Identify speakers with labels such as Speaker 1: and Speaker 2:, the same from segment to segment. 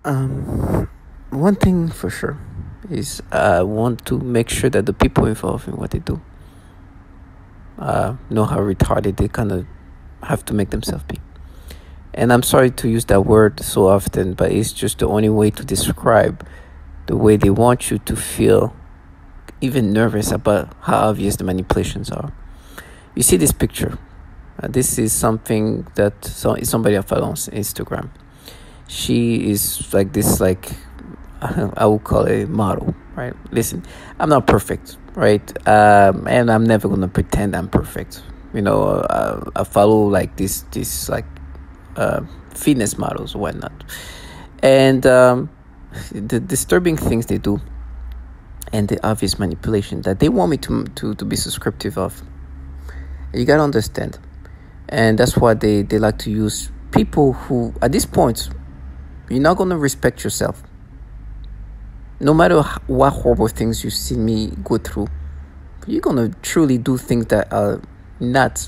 Speaker 1: One thing for sure is I want to make sure that the people involved in what they do know how retarded they kind of have to make themselves be. And I'm sorry to use that word so often, but it's just the only way to describe the way they want you to feel, even nervous about how obvious the manipulations are. You see this picture. This is something that somebody I follow on Instagram. She is like this, like I would call it a model, right? Listen, I'm not perfect, right? And I'm never gonna pretend I'm perfect. I follow like this like fitness models or whatnot, and the disturbing things they do, and the obvious manipulation that they want me to be subscriptive of. You gotta understand, and that's why they like to use people who, at this point, you're not gonna respect yourself. No matter what horrible things you've seen me go through, you're gonna truly do things that are not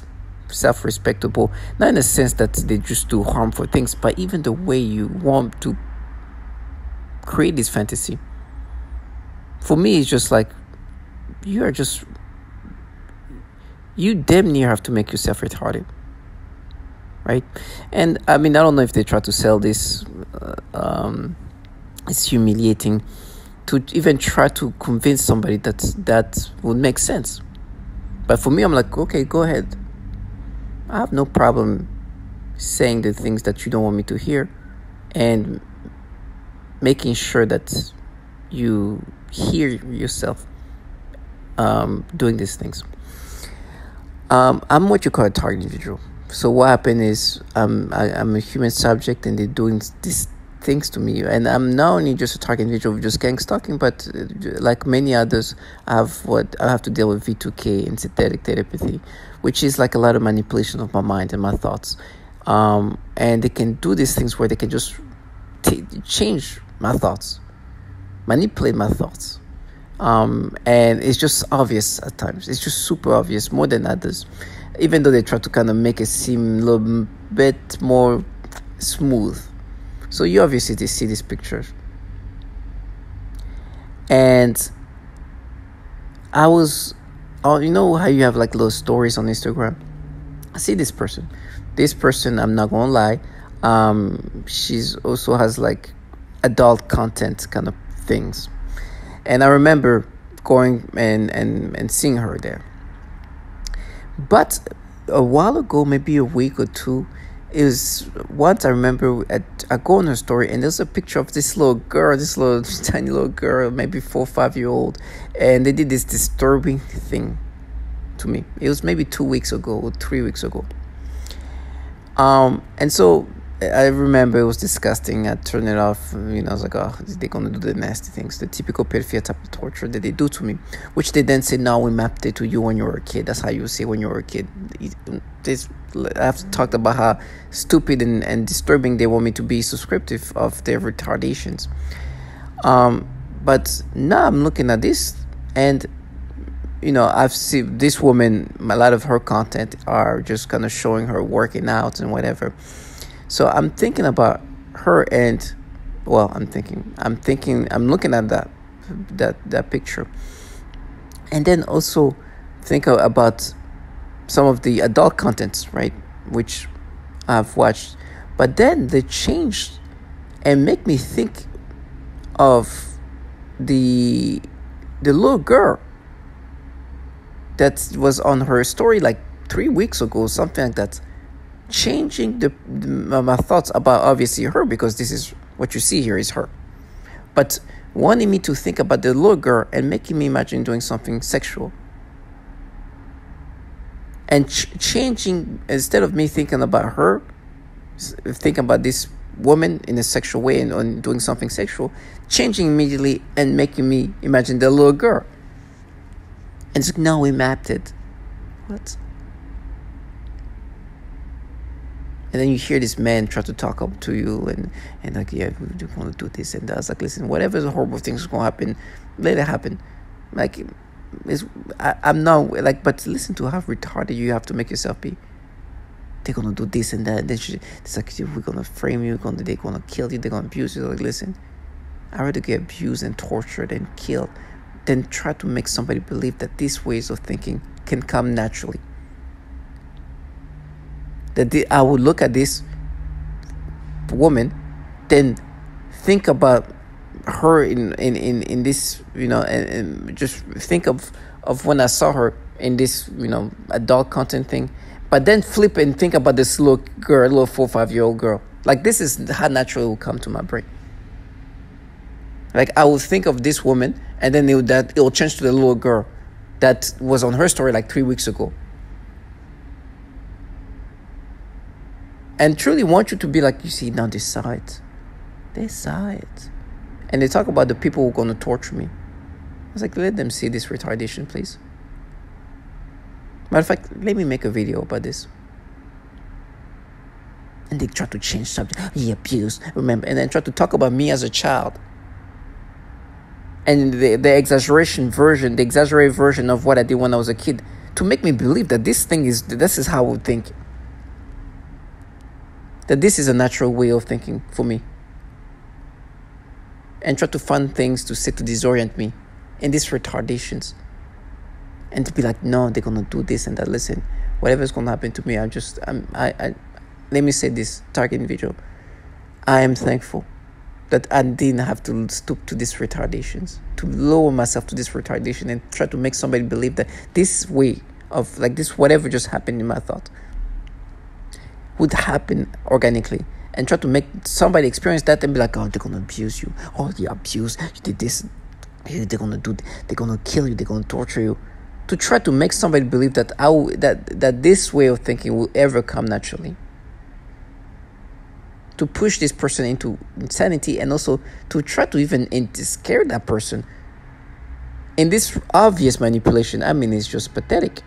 Speaker 1: self-respectable. Not in the sense that they just do harmful things, but even the way you want to create this fantasy. For me, it's just like you damn near have to make yourself retarded, right? And I mean, I don't know if they try to sell this. It's humiliating to even try to convince somebody that would make sense. But for me, I'm like, okay, go ahead. I have no problem saying the things that you don't want me to hear, and making sure that you hear yourself doing these things. I'm what you call a target individual. So what happened is I'm a human subject, and they're doing these things to me, and I'm not only just a target individual just gang stalking, but like many others, I have to deal with V2K and synthetic telepathy, which is like a lot of manipulation of my mind and my thoughts. And they can do these things where they can just change my thoughts, manipulate my thoughts. And it's just obvious at times. It's just super obvious, more than others, even though they try to kind of make it seem a little bit more smooth. So you obviously see these pictures, and I was, you know how you have like little stories on Instagram. I see this person. I'm not gonna lie, she's also has like adult content kind of things. And I remember going and seeing her there. But a while ago, maybe a week or two, is once I remember I go on her story, and there's a picture of this little girl, this little tiny little girl, maybe 4 or 5 year old, and they did this disturbing thing to me. It was maybe 2 weeks ago or 3 weeks ago. And so I remember it was disgusting. I turned it off. I was like, oh, they're going to do the nasty things, the typical pedophilia type of torture that they do to me, which they then say, no, we mapped it to you when you were a kid. That's how you say when you were a kid. I've talked about how stupid and disturbing they want me to be subscriptive of their retardations. But now I'm looking at this, and I've seen this woman, a lot of her content are just kind of showing her working out and whatever. So I'm thinking about her, and I'm looking at that picture, and then also think about some of the adult contents, right, which I've watched, but then they changed and make me think of the little girl that was on her story like 3 weeks ago, something like that, changing my thoughts about obviously her, because this is what you see here is her, but wanting me to think about the little girl and making me imagine doing something sexual, and changing, instead of me thinking about her, thinking about this woman in a sexual way and doing something sexual, changing immediately and making me imagine the little girl. And it's like, no, we mapped it. What? And then you hear this man try to talk up to you and like, yeah, we do want to do this and that. It's like, listen, whatever the horrible things is going to happen, let it happen. Like, I'm not, like, but listen to how retarded you have to make yourself be. they're gonna do this and that. It's like, we're gonna frame you. They're gonna kill you. They're gonna abuse you. Like, listen, I'd rather get abused and tortured and killed than try to make somebody believe that these ways of thinking can come naturally. I would look at this woman, then think about her in this, and just think of when I saw her in this, adult content thing, but then flip and think about this little girl, little 4 or 5 year old girl. Like, this is how naturally it will come to my brain. Like, I will think of this woman, and then it will change to the little girl that was on her story like 3 weeks ago. And truly want you to be like, you see, now they saw it. They saw it. And they talk about the people who are going to torture me. I was like, let them see this retardation, please. Matter of fact, let me make a video about this. And they try to change subject. He abused, remember, and then try to talk about me as a child. And the exaggerated version of what I did when I was a kid, to make me believe that this is how I would think. That this is a natural way of thinking for me. And try to find things to say to disorient me in these retardations. And to be like, no, they're going to do this and that. Listen, whatever's going to happen to me, let me say this, target individual. I am thankful that I didn't have to stoop to these retardations, to lower myself to this retardation and try to make somebody believe that this way of, like, this, whatever just happened in my thought would happen organically, and try to make somebody experience that and be like, oh, they're going to abuse you. Oh, you abuse, you did this. They're going to kill you. They're going to torture you. To try to make somebody believe that that this way of thinking will ever come naturally. To push this person into insanity, and also to try to even scare that person. In this obvious manipulation, I mean, it's just pathetic.